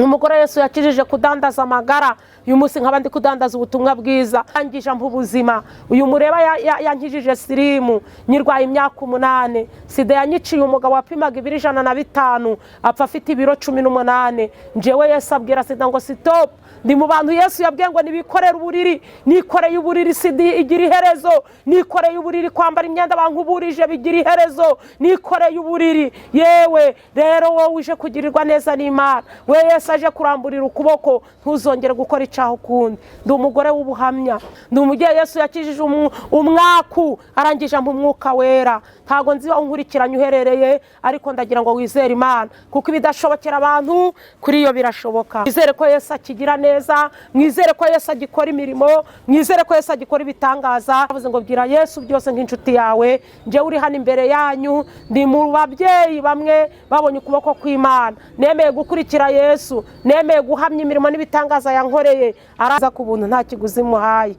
umugore Yesu yakijije kudandaza amagara, uyu munsi nkaba ndi kudandaza ubutumwa bwiza, yangije mpu ubuzima. Uyu mureba yankijije sirimu, nyirwaye imyaka 8. Sida yanyiciye umugabo wapimaga ibiro 105 apfa afite ibiro 18. Njewe Yesu abwira Sida ngo stop, ndi mu bantu Yesu yabwiye ngo nibikorera uburiri, nikoreye uburiri Sida igira iherezo, nikoreye uburiri kwambara imyenda bankuburije bigira iherezo, nikoreye uburiri. Yewe rero wowe uje kugirirwa neza n'Imana, we Yesu aje kuramburira ukuboko, ntuzongere gukora icyaha ukundi. Ndi umugore w'ubuhamya, ndi umubyeyi Yesu yakijije umwaku, arangije mu mwuka wera. Ntago nzi aho nkurikiranye uherereye, ariko ndagira ngo wizere Imana, kuko ibidashobokera abantu kuri yo birashoboka. Mwizere ko Yesu akigira neza, mwizere ko Yesu agikora imirimo, mwizere ko Yesu agikora ibitangaza. Bavuze ngo bwira Yesu byose nk'inshuti yawe. Nje uri hano imbere yanyu, ndi mu babyeyi bamwe babonye ukuboko kw'Imana, nemeye gukurikira Yesu, nemeye guhamya imirimo n'ibitangaza yankoreye, araza ku buntu nta kiguzi muhaye.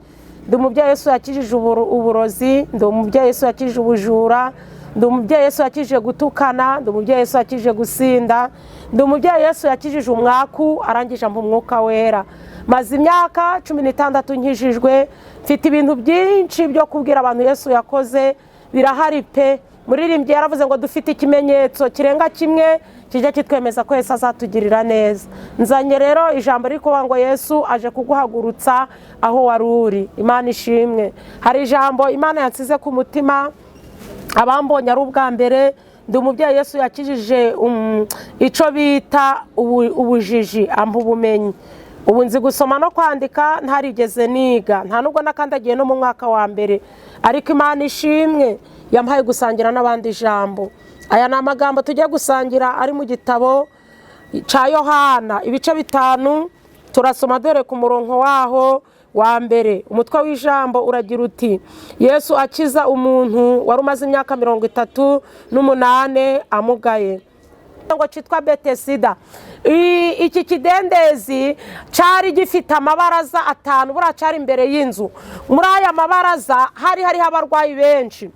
Ndi umubyeyi Yesu yakijije uburozi, ndi umubyeyi Yesu yakijije ubujura, ndi umubyeyi Yesu yakijije gutukana, ndi umubyeyi Yesu yakijije gusinda, ndi umubyeyi Yesu yakijije umwaku, arangije mu mwuka wera. Maze imyaka 16 nkijijwe, mfite ibintu byinshi byo kubwira abantu Yesu yakoze, birahari pe. Muririmbyi yaravuze ngo dufite ikimenyetso kirenga kimwe kijya kitwemeza ko Yesu azatugirira neza. Nzanye rero ijambo riko ngo Yesu aje kuguhagurutsa aho wari uri. Imana ishimwe. Hari ijambo Imana yansize ku mutima, abambonye ari ubwa mbere. Ndi umubyeyi Yesu yakijije ico bita ubujiji, ampa ubumenyi. Ubu nzi gusoma no kwandika, ntarigeze niga, nta nubwo nakandagiye no mu mwaka wa mbere, ariko Imana ishimwe yampaye gusangira n'abandi ijambo. Aya ni amagambo tugiye gusangira ari mu gitabo ca Yohana ibice 5, turasoma dore ku murongo waho wa mbere. Umutwe w'ijambo uragira uti Yesu akiza umuntu wari umaze imyaka 38 amugaye, ngo cyitwa Betesida. Iki kidendezi cyari gifite amabaraza 5, buracari imbere y'inzu. Muri aya mabaraza hari abarwayi benshi,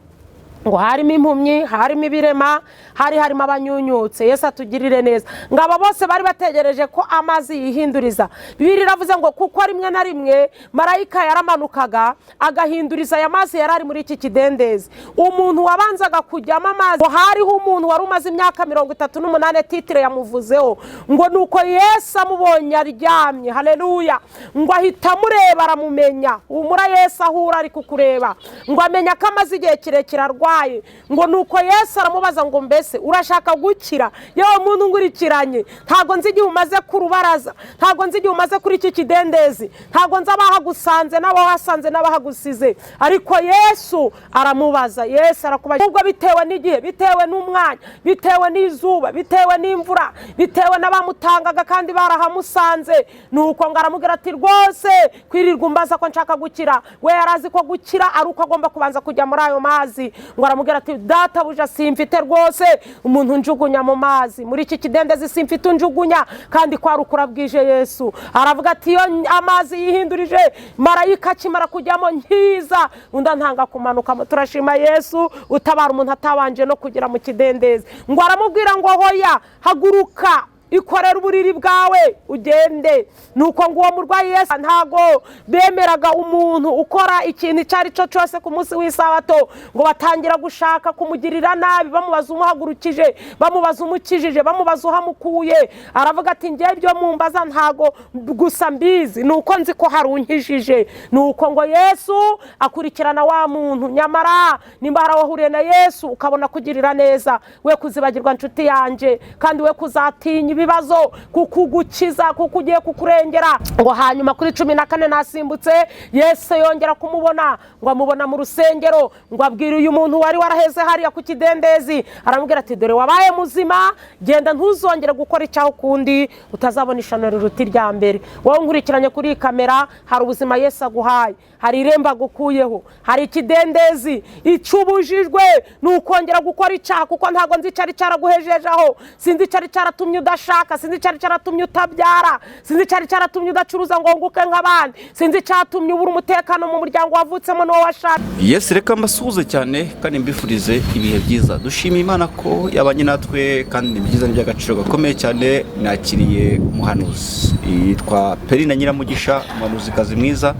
ngo harimo impumyi, harimo ibirema, harimo abanyunyutse. Yesu atugirire neza. Ngaba bose bari bategereje ko amazi yihinduriza. Bibiri ravuze ngo kuko rimwe na rimwe marayika yaramanukaga agahinduriza aya mazi yarari muri iki kidendezi. Umuntu wabanzaga kujyamo amazi, hariho umuntu wari umaze imyaka 38, titire yamuvuzeho ngo nuko Yesu amubonye aryamye, haleluya, ngo ahita mureba aramumenya. Umura Yesu ahura ari kukureba, ngo amenya ko amazi igihe kirekire arwaye, ngo nuko Yesu aramubaza ngo mbese urashaka gukira? Yewe muntu ngurikiranye, ntago nzi igihe umaze ku rubaraza, ntago nzi igihe umaze kuri iki kidendezi, ntago nzi abahagusanze n'abahasanze n'abahagusize, ariko Yesu aramubaza. Yesu arakubaza ubwo bitewe n'igihe, bitewe n'umwanya, bitewe n'izuba, bitewe n'imvura, bitewe n'abamutangaga kandi barahamusanze. Nuko ngaramubwira ati rwose kwirirwa umbaza ko nshaka gukira. We yarazi ko gukira ari uko agomba kubanza kujya muri ayo mazi. Ngo aramubwira ati databuja simfite rwose umuntu njugunya mu mazi, muri iki kidendezi simfite unjugunya, kandi kwa rukura bwije. Yesu aravuga ati iyo amazi yihindurije, marayika akimara kujyamo nkiza, unda ntanga kumanuka. Turashima Yesu utabara umuntu atabanje no kugira mu kidendezi. Ngo aramubwira ngo hoya, haguruka ikorera uburiri bwawe ugende. Nuko ngo uwo murwayi Yesu ntago bemeraga umuntu ukora ikintu cyari cyo cyose ku munsi w'isabato, ngo batangira gushaka kumugirira nabi, bamubaza umuhagurukije, bamubaza umukijije, bamubaza uhamukuye. Aravuga ati ngiye byo mumbaza ntago gusa mbizi, nuko nzi ko hari unkijije. Nuko ngo Yesu akurikirana wa muntu. Nyamara nimba harawahuriye na Yesu ukabona kugirira neza, we kuzibagirwa nshuti yanje, kandi we kuzatinya ibibazo kukugukiza, kukugiye kukurengera. Ngo hanyuma kuri 14 nasimbutse, Yesu yongera kumubona, ngo amubona mu rusengero, ngo abwira uyu muntu wari waraheze hariya ku kidendezi, aramubwira ati dore wabaye muzima, genda ntuzongere gukora icyaho kundi, utazabona ishano riruti rya mbere. Wowe nkurikiranye kuri kamera, hari ubuzima Yesu aguhaye, hari irembo agukuyeho, hari ikidendezi icubujijwe n'ukongera gukora icyaha, kuko ntago nzi cyari cyaraguhejejeho, sinzi cyari cyaratumye udasha udashaka, sinzi icyari cyaratumye utabyara, sinzi icyari cyaratumye udacuruza ngo wunguke nk'abandi, sinzi icyatumye ubura umutekano mu muryango wavutsemo n'uwo washaka. Yesu reka mbasuhuze cyane kandi mbifurize ibihe byiza. Dushimiye Imana ko yabanye natwe kandi ni byiza n'iby'agaciro gakomeye cyane. Nakiriye umuhanuzi yitwa Perina Nyiramugisha, umuhanuzikazi mwiza.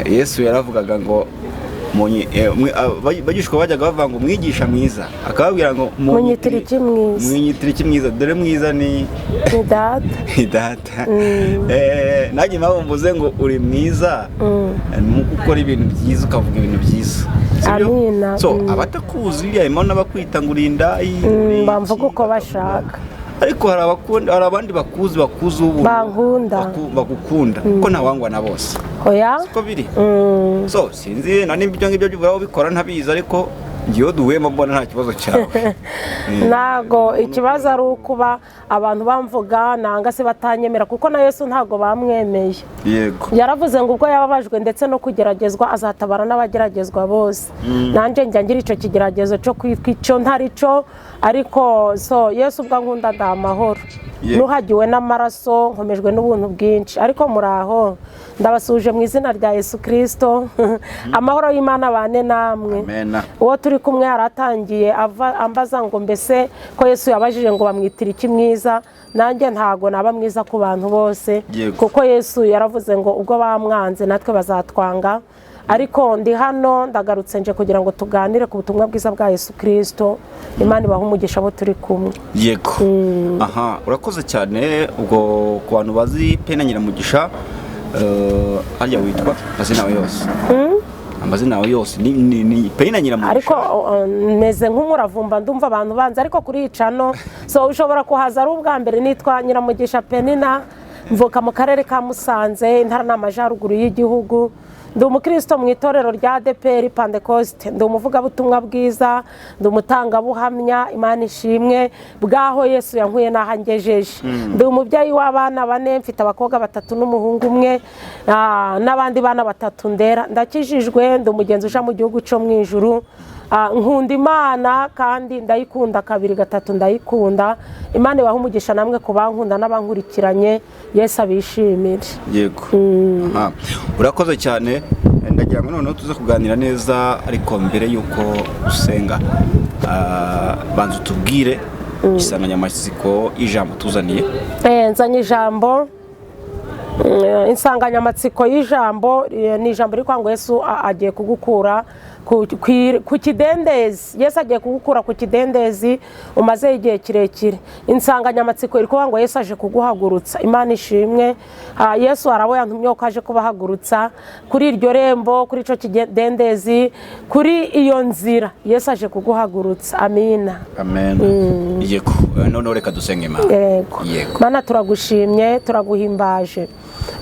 Yesu yaravugaga ngo bagishwa bajyaga bavuga ngo mwigisha mwiza, akababwira ngo munyitira iki mwiza, munyitira iki mwiza, dore mwiza ni data. Data. Nanjye mpamvu mvuze ngo uri mwiza mu gukora ibintu byiza, ukavuga ibintu byiza. Amina. So abatakuzi harimo n'abakwita ngo urinda bamvuga uko bashaka, ariko hari abandi bakuzi ubu bankunda bagukunda kuko ntawangwa na bose. Oya siko biri. So sinzi na n'ibyo ngibyo by'uburaho bikora ntabizi, ariko ngiyo duhuyemo mbona nta kibazo cyawe. Ntago ikibazo ari ukuba abantu bamvuga nanga se batanyemera, kuko na Yesu ntago bamwemeye. Yego. Yaravuze ngo ubwo yababajwe ndetse no kugeragezwa azatabara n'abageragezwa bose. Nanje njya ngira ico kigeragezo cyo kwitwa icyo ntari cyo, ariko so Yesu ubwo nkunda ndamahoro. Nuhagiwe n'amaraso, nkomejwe n'ubuntu bwinshi, ariko muraho ndabasuje mu izina rya Yesu Kristo. Amahoro y'Imana bane namwe. Amen. Uwo turi kumwe yaratangiye ambaza ngo mbese ko Yesu yabajije ngo bamwitira iki mwiza, nanjye ntago naba mwiza ku bantu bose. Kuko Yesu yaravuze ngo ubwo bamwanze natwe bazatwanga. Ariko ndi hano ndagarutse nje kugira ngo tuganire ku butumwa bwiza bwa Yesu Kristo. Imana ibaha umugisha abo turi kumwe. Yego. Aha, urakoze cyane. Ubwo ku bantu bazi Perina Nyiramugisha, hajya witwa amazina yawe yose. Amazina yawe yose ni Perina Nyiramugisha. Ariko meze nk'umuravumba, ndumva abantu banze, ariko kuri icano so ushobora kuhaza ari ubwa mbere. Nitwa Nyiramugisha Perina, mvuka mu karere ka Musanze, intara n'amajyaruguru y'igihugu. Ndi umukristo mu itorero rya ADEPR Pentecoste, ndi umuvugabutumwa bwiza, ndi umutangabuhamya, Imana ishimwe bwaho Yesu yankuye naho angejeje. Ndi umubyeyi w'abana 4, mfite abakobwa 3 n'umuhungu 1, n'abandi bana 3 ndera. Ndakijijwe, ndi umugenzi uja mu gihugu cyo mu ijuru. Nkunda Imana kandi ndayikunda 2 3 ndayikunda. Imana ibaha umugisha namwe kubankunda n'abankurikiranye. Yesu abishimire. Yego. Aha, urakoze cyane. Ndagira ngo noneho tuze kuganira neza, ariko mbere yuko usenga banza tubwire insanganyamatsiko y'ijambo tuzaniye. Nzanye ijambo, insanganyamatsiko y'ijambo ni ijambo riko ngo Yesu agiye kugukura ku kidendezi. Yesu agiye kugukura ku kidendezi umaze igihe kirekire. Insanganyamatsiko iri kuvuga ngo Yesu aje kuguhagurutsa. Imana ishimwe. Yesu arabo yantumye ko aje kubahagurutsa kuri iryo rembo, kuri ico kidendezi, kuri iyo nzira. Yesu aje kuguhagurutsa. Amina. Amen. Yego. None reka dusenge Imana. Yego. Mana turagushimye, turaguhimbaje.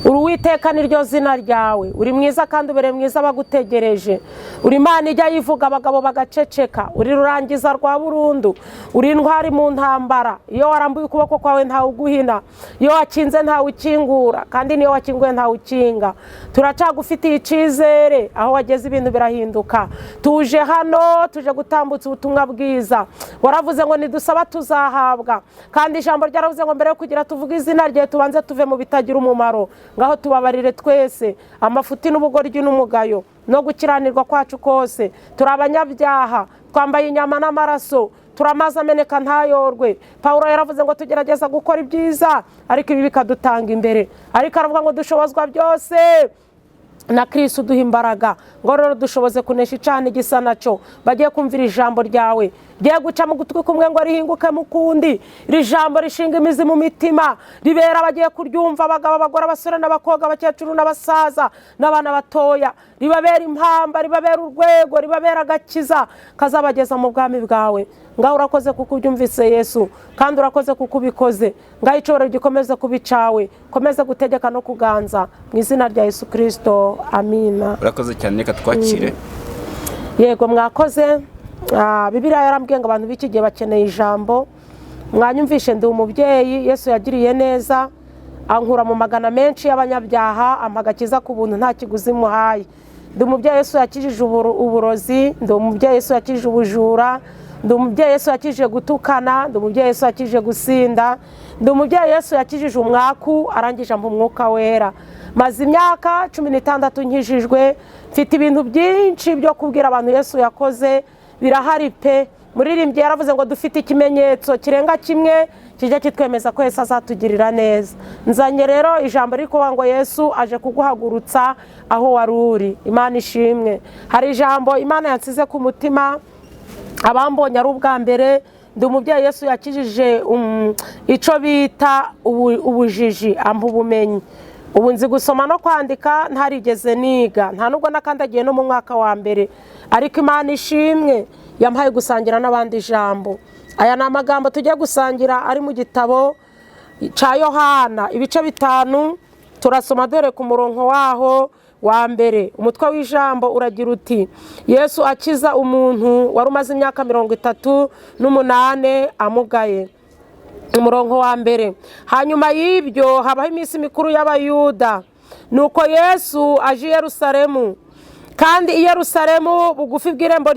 Uri Uwiteka niryo zina ryawe. Uri mwiza kandi ubere mwiza bagutegereje. Uri Imana ijya yivuga abagabo bagaceceka. Uri rurangiza rwa burundu. Uri intwari mu ntambara. Iyo warambuye ukuboko kwawe ntawe uguhina. Iyo wakinze ntawe ukingura, kandi niyo wakinguye ntawe ukinga. Turacagufitiye icizere, aho wageze ibintu birahinduka. Tuje hano, tuje gutambutsa ubutumwa bwiza. Waravuze ngo nidusaba tuzahabwa, kandi ijambo ryaravuze ngo mbere yo kugira tuvuga izina rye tubanze tuve mu bitagira umumaro. Ngaho tubabarire twese amafuti n'ubugoryi n'umugayo no gukiranirwa kwacu kose. Turi abanyabyaha, twambaye inyama n'amaraso, turamaze ameneka ntayorwe. Paulo yaravuze ngo tugerageza gukora ibyiza, ariko ibi bikadutanga imbere. Ariko aravuga ngo dushobozwa byose na Kristo duha imbaraga. Ngo rero dushoboze kunesha icana igisa nacyo. Bagiye kumvira ijambo ryawe, giye guca mu gutwi kumwe ngo rihinguke mu kundi. Iri jambo rishinga imizi mu mitima, ribera bagiye kuryumva, abagabo, abagore, abasore n'abakobwa, abakecuru n'abasaza n'abana batoya. Ribabera impamba, ribabera urwego, ribabera agakiza kazabageza mu bwami bwawe. Ngaho urakoze kuko ubyumvise Yesu, kandi urakoze kuko ubikoze. Ngaho icoro gikomeze kubicawe, komeze gutegeka no kuganza mu izina rya Yesu Kristo. Amina. Urakoze cyane, reka twakire. Yego mwakoze. Bibiliya yarambwiye ngo abantu b'iki gihe bakeneye ijambo. Mwanyumvishe, ndi umubyeyi Yesu yagiriye neza, ankura mu magana menshi y'abanyabyaha, amagakiza ku buntu nta kiguzi muhaye. Ndi umubyeyi Yesu yakijije uburozi, ndi umubyeyi Yesu yakijije ubujura, ndi umubyeyi Yesu yakijije gutukana, ndi umubyeyi Yesu yakijije gusinda, ndi umubyeyi Yesu yakijije umwaku arangije ampa umwuka wera. Maze imyaka 16 nkijijwe, mfite ibintu byinshi byo kubwira abantu Yesu yakoze birahari pe. Muririmbyi yaravuze ngo dufite ikimenyetso kirenga kimwe kijya kitwemeza ko Yesu azatugirira neza. Nzanye rero ijambo riko ngo Yesu aje kuguhagurutsa aho wari uri. Imana ishimwe. Hari ijambo Imana yansize ku mutima abambonye ari ubwa mbere. Ndi umubyeyi Yesu yakijije ico bita ubujiji, ampa ubumenyi. Ubu nzi gusoma no kwandika ntarigeze niga, nta nubwo nakandagiye no mu mwaka wa mbere, ariko Imana ishimwe yampaye gusangira n'abandi ijambo. Aya ni amagambo tugiye gusangira ari mu gitabo ca Yohana ibice 5, turasoma dore ku murongo waho wa mbere. Umutwe w'ijambo uragira uti Yesu akiza umuntu wari umaze imyaka 38 amugaye. Umurongo wa mbere, hanyuma y'ibyo habaho iminsi mikuru y'abayuda, nuko Yesu aje i Yerusalemu, kandi i Yerusalemu bugufi bw'irembo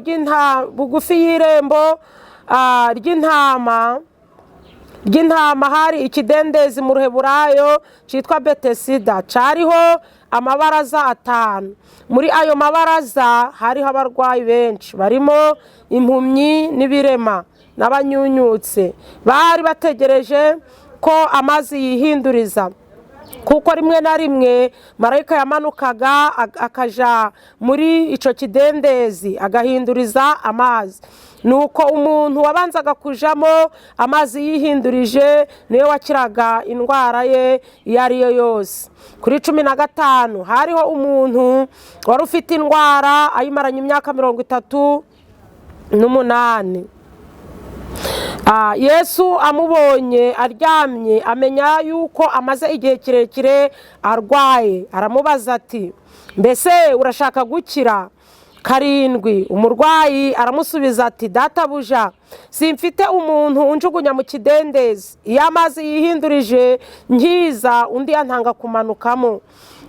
bugufi y'irembo ry'intama hari ikidendezi mu Ruheburayo cyitwa Betesida, cariho amabaraza 5. Muri ayo mabaraza hariho abarwayi benshi, barimo impumyi n'ibirema n'abanyunyutse. Bari bategereje ko amazi yihinduriza, kuko rimwe na rimwe marayika yamanukaga akaja muri ico kidendezi agahinduriza amazi. Nuko umuntu wabanzaga kujamo amazi yihindurije niwe wakiraga indwara ye iyo ariyo yose. Kuri 15 hariho umuntu wari ufite indwara ayimaranye imyaka 38. Yesu amubonye aryamye amenya yuko amaze igihe kirekire arwaye, aramubaza ati mbese urashaka gukira? 7. Umurwayi aramusubiza ati databuja, simfite umuntu unjugunya mu kidendezi, iyo amazi yihindurije nkiza undi antanga kumanukamo.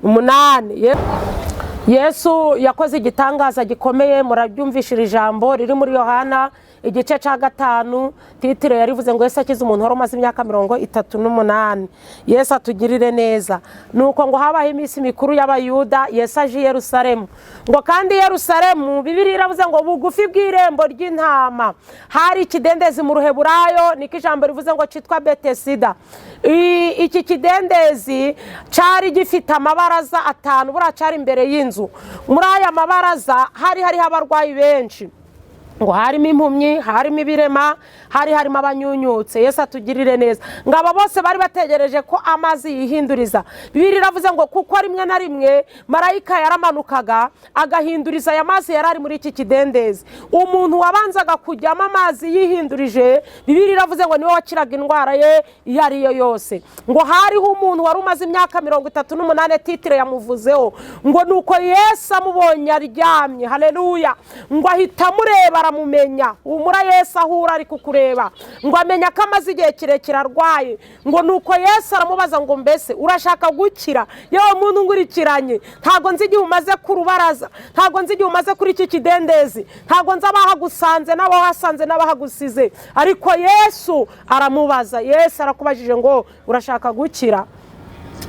8. Yesu yakoze igitangaza gikomeye, murabyumvishira ijambo riri muri Yohana igice ca 5. Titire yarivuze ngo Yesu akiza umuntu wari umaze imyaka 38. Yesu atugirire neza. Nuko ngo habaho iminsi mikuru y'abayuda, Yesu aje i Yerusalemu. Ngo kandi Yerusalemu Bibiliya iravuze ngo bugufi bw'irembo ry'intama hari ikidendezi mu Ruheburayo, niko ijambo rivuze ngo cyitwa Betesida. Iki kidendezi cari gifite amabaraza 5, buracari imbere y'inzu. Muri aya mabaraza hariho abarwayi benshi, ngo harimo impumyi, harimo ibirema, harimo abanyunyutse. Yesu atugirire neza. Ngo aba bose bari bategereje ko amazi yihinduriza. Bibiliya iravuze ngo kuko rimwe na rimwe marayika yaramanukaga agahinduriza aya mazi yarari muri iki kidendezi. Umuntu wabanzaga kujyamo amazi yihindurije, Bibiliya iravuze ngo niwe wakiraga indwara ye iyo ariyo yose. Ngo hariho umuntu wari umaze imyaka 38, titire yamuvuzeho, ngo nuko Yesu amubonye aryamye, haleluya, ngo ahita amureba aramumenya. Umura Yesu ahura ari kukureba, ngo amenya ko amaze igihe kirekire arwaye. Ngo nuko Yesu aramubaza ngo mbese urashaka gukira? Yewe muntu ngurikiranye, ntago nzi igihe umaze ku rubaraza, ntago nzi igihe umaze kuri iki kidendezi, ntago nzi abahagusanze n'abahasanze n'abahagusize, ariko Yesu aramubaza. Yesu arakubajije ngo urashaka gukira?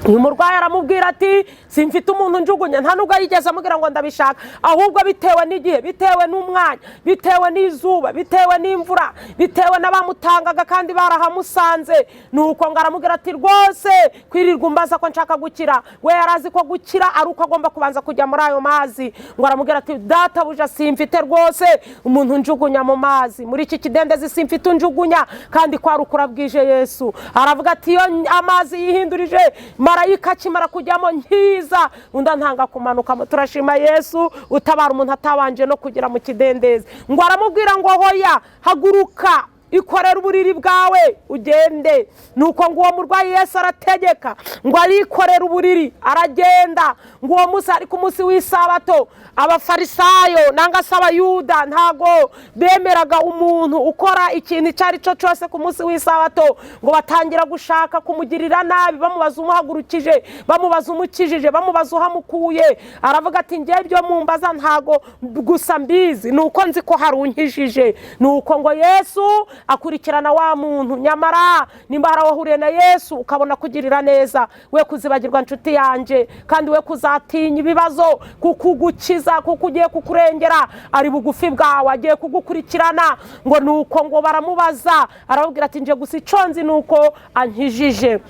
Uyu murwayi aramubwira ati simfite umuntu njugunya. Nta nubwo yigeze amubwira ngo ndabishaka, ahubwo bitewe n'igihe, bitewe n'umwanya, bitewe n'izuba, bitewe n'imvura, bitewe n'abamutangaga kandi barahamusanze. Nuko ngo aramubwira ati rwose kwirirwa umbaza ko nshaka gukira. We yarazi ko gukira ari uko agomba kubanza kujya muri ayo mazi. Ngo aramubwira ati databuja, simfite rwose umuntu njugunya mu mazi, muri iki kidendezi simfite unjugunya, kandi kwari ukura bwije. Yesu aravuga ati iyo amazi yihindurije marayika akimara kujyamo nkiza undi antanga kumanukamo. Turashima Yesu utabara umuntu atabanje no kugira mu kidendezi. Ngo aramubwira ngo hoya, haguruka ikorera uburiri bwawe ugende. Nuko ngo uwo murwayi Yesu arategeka ngo arikorera uburiri aragenda. ngo uwo munsi ari ku munsi w'isabato, abafarisayo nanga se abayuda ntago bemeraga umuntu ukora ikintu icyo ari cyo cyose ku munsi w'isabato, ngo batangira gushaka kumugirira nabi, bamubaza umuhagurukije, bamubaza umukijije, bamubaza uhamukuye. Aravuga ati njye byo mumbaza ntago gusa mbizi, nuko nzi ko hari unkijije. Nuko ngo Yesu akurikirana wa muntu. Nyamara nimba wahuye na Yesu ukabona kugirira neza, we kuzibagirwa nshuti yanje, kandi we kuzatinya ibibazo, kukugukiza, kukugiye kukurengera, ari bugufi bwawe, agiye kugukurikirana. Ngo nuko ngo baramubaza, arababwira ati nje gusa iconzi nuko ankijije.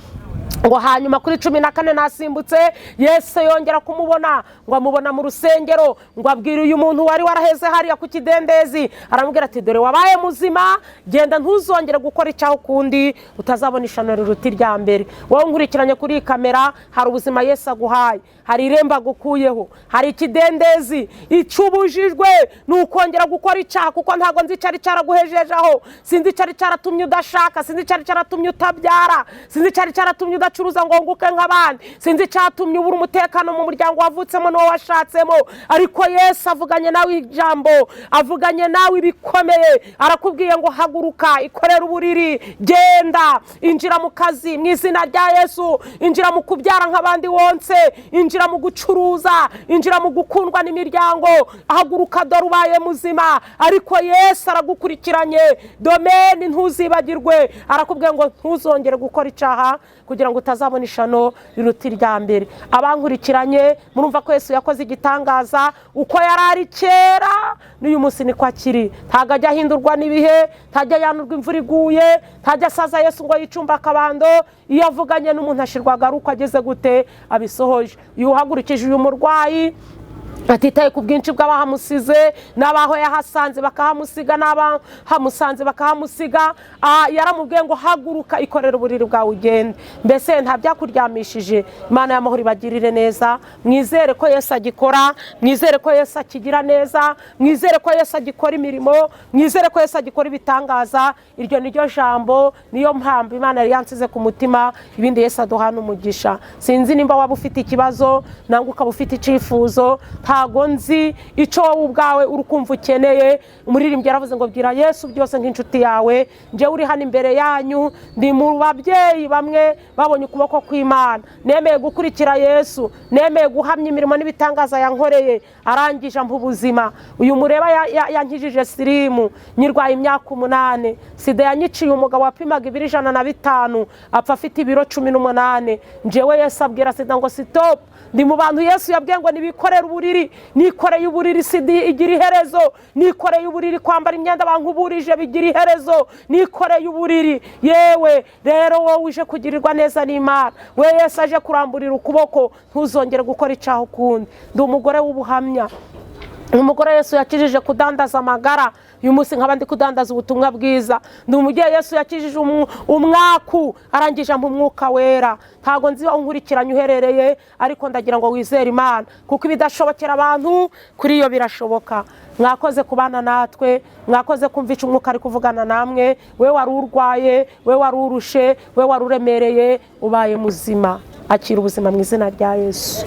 ngo hanyuma kuri 14 nasimbutse Yesu yongera kumubona, ngo amubona mu rusengero, ngo abwira uyu muntu wari waraheze hariya ku kidendezi, aramubwira ati dore wabaye muzima, genda ntuzongere gukora icyaho kundi, utazabona ishano riruta irya mbere. Wowe nkurikiranye kuri kamera, hari ubuzima Yesu aguhaye, hari irembo agukuyeho, hari ikidendezi. Icubujijwe nukongera gukora icyaha, kuko ntago nzi cyari cyaraguhejejeho, sinzi cyari cyaratumye udashaka, sinzi cyari cyaratumye utabyara, sinzi cyari cyaratumye udacuruza ngo nguke nk'abandi, sinzi cyatumye ubura umutekano mu muryango wavutsemo n'uwo washatsemo. Ariko Yesu avuganye nawe ijambo, avuganye nawe ibikomeye, arakubwiye ngo haguruka, ikorera uburiri, genda, injira mu kazi mu izina rya Yesu, injira mu kubyara nk'abandi wonse, injira mu gucuruza, injira mu gukundwa n'imiryango. Haguruka, dore ubaye muzima. Ariko Yesu aragukurikiranye, domeni ntuzibagirwe, arakubwiye ngo ntuzongere gukora icyaha kugira ngo utazabona ishano riruta irya mbere. Abankurikiranye murumva ko Yesu yakoze igitangaza, uko yarari kera n'uyu munsi niko akiri. Ntago ajya ahindurwa n'ibihe, ntajya yanurwa imvura iguye, ntajya asaza Yesu ngo yicumba akabando. Iyo avuganye n'umuntu ashirwaga ari uko ageze gute abisohoje. Iyo uhagurukije uyu murwayi atitaye ku bwinshi bw'abahamusize n'abaho yahasanze bakahamusiga, n'abahamusanze bakahamusiga, yaramubwiye ngo haguruka, ikorera uburiri bwawe ugende. Mbese nta byakuryamishije. Imana y'amahoro ibagirire neza. Mwizere ko Yesu agikora, mwizere ko Yesu akigira neza, mwizere ko Yesu agikora imirimo, mwizere ko Yesu agikora ibitangaza. Iryo niryo jambo, niyo mpamvu Imana yari yansize ku mutima, ibindi Yesu aduhana umugisha. Sinzi nimba waba ufite ikibazo nangwa ukaba ufite icifuzo, ntago nzi icyo wowe ubwawe urukumva ukeneye. Umuririmbyi yaravuze ngo bwira Yesu byose nk'inshuti yawe. Nje uri hano imbere yanyu, ndi mu babyeyi bamwe babonye ukuboko kw'Imana, nemeye gukurikira Yesu, nemeye guhamya imirimo n'ibitangaza yankoreye, arangije ampa ubuzima. Uyu mureba yankijije sirimu, nyirwaye imyaka 8. Sida yanyiciye umugabo wapimaga ibiro 105, apfa afite ibiro 18. Njewe Yesu abwira Sida ngo stop, ndi mu bantu Yesu yabwiye ngo nibikorera uburiri. Nikoreye uburiri, Sida igira iherezo. Nikoreye uburiri, kwambara imyenda bankuburije bigira iherezo. Nikoreye uburiri. Yewe rero wowe uje kugirirwa neza n'Imana, we Yesu aje kuramburira ukuboko, ntuzongere gukora icyaho kundi. Ndi umugore w'ubuhamya, umugore Yesu yakijije kudandaza amagara, uyu munsi nkaba ndi kudandaza ubutumwa bwiza. Ndi umubyeyi Yesu yakijije umwaku, arangije ampa umwuka wera. Ntago nzi aho nkurikiranye uherereye, ariko ndagira ngo wizere Imana, kuko ibidashobokera abantu kuri iyo birashoboka. Mwakoze kubana natwe, mwakoze kumva icyo umwuka ari kuvugana namwe. We wari urwaye, we wari urushe, we wari uremereye, ubaye muzima. Akira ubuzima mu izina rya Yesu.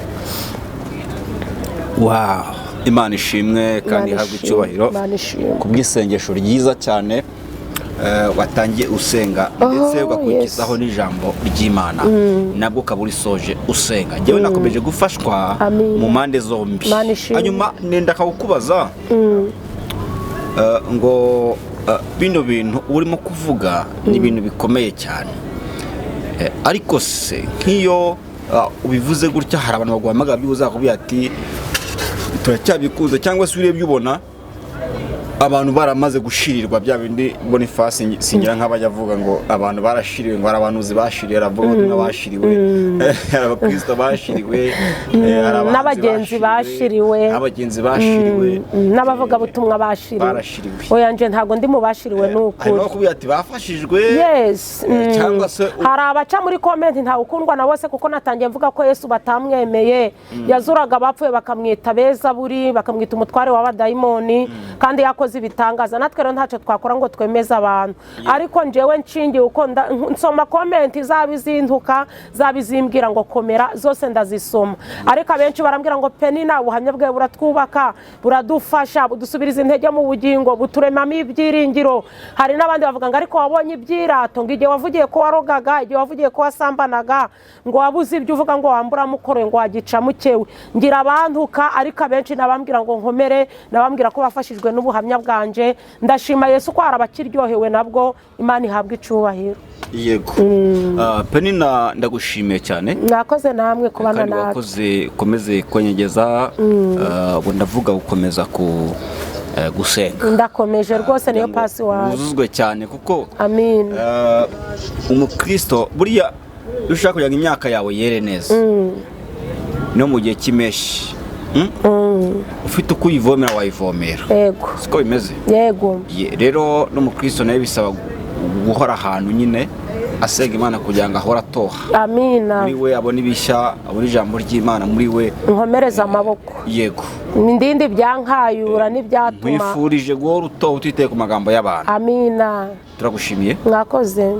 Wow, Imana ishimwe kandi ihabwe icyubahiro ku bw'isengesho ryiza cyane watangiye usenga, ndetse ugakurikizaho n'ijambo ry'Imana, nabwo ukaba urisoje usenga. Njyewe nakomeje gufashwa mu mpande zombi. Hanyuma nenda kukubaza ngo bino bintu urimo kuvuga ni ibintu bikomeye cyane, ariko se nk'iyo ubivuze gutya hari abantu baguhamagara by'uzakubwira ati turacyabikuza, cyangwa se urebye ubona abantu baramaze gushirirwa, bya bindi Boniface singira nk'abajya avuga ngo abantu barashiriwe, ngo arabanuzi bashiriwe, aravuga ngo n'abashiriwe, abakristo bashiriwe, n'abagenzi bashiriwe, n'abavuga butumwa bashiriwe. Oya nje ntago ndi mu bashiriwe n'ukuri. Hanyuma kubwira ati bafashijwe. Yes. Cyangwa se hari abaca muri comment nta ukundwa na bose, kuko natangiye mvuga ko Yesu batamwemeye. Yazuraga abapfuye bakamwita beza buri, bakamwita umutware w'abadayimoni, kandi yakoze yakoze ibitangaza, natwe rero ntacyo twakora ngo twemeze abantu. Ariko njyewe nshingiye uko nsoma komenti zaba izinduka zaba izimbwira ngo komera, zose ndazisoma. Ariko abenshi barambwira ngo Penina, ubuhamya bwawe buratwubaka, buradufasha, budusubiriza intege mu bugingo, buturemamo ibyiringiro. Hari n'abandi bavuga ngo ariko wabonye ibyirato, ngo igihe wavugiye ko warogaga, igihe wavugiye ko wasambanaga, ngo wabuze ibyo uvuga ngo wambura mukore, ngo wagica mukewe. Ngira abantuka, ariko abenshi nabambwira ngo nkomere, nabambwira ko bafashijwe n'ubuhamya bwanje. Ndashima Yesu ko arabakiryohewe nabwo. Imana ihabwa icubahiro. Yego. Penina, ndagushimiye cyane. Mwakoze namwe kubana natwe. Wakoze komeze kwenyegeza, ndavuga gukomeza gusenga. Ndakomeje rwose, niyo pasi wawe. Uzuzwe cyane kuko amin. Umukristo buriya ushaka kugira imyaka yawe yere neza. No mu gihe cy'imeshi. Ufite uko uyivomera wayivomera. Yego. Siko bimeze. Yego. Rero n'umukristo nawe bisaba guhora ahantu nyine asenga Imana kugira ngo ahora atoha. Amina. Muri we abona ibishya, abona ijambo ry'Imana muri we. Nkomereza amaboko. Yego. Ndindi byankayura n'ibyatuma. Mwifurije guhora utoha utiteye ku magambo y'abantu. Amina. Turagushimiye. Mwakoze.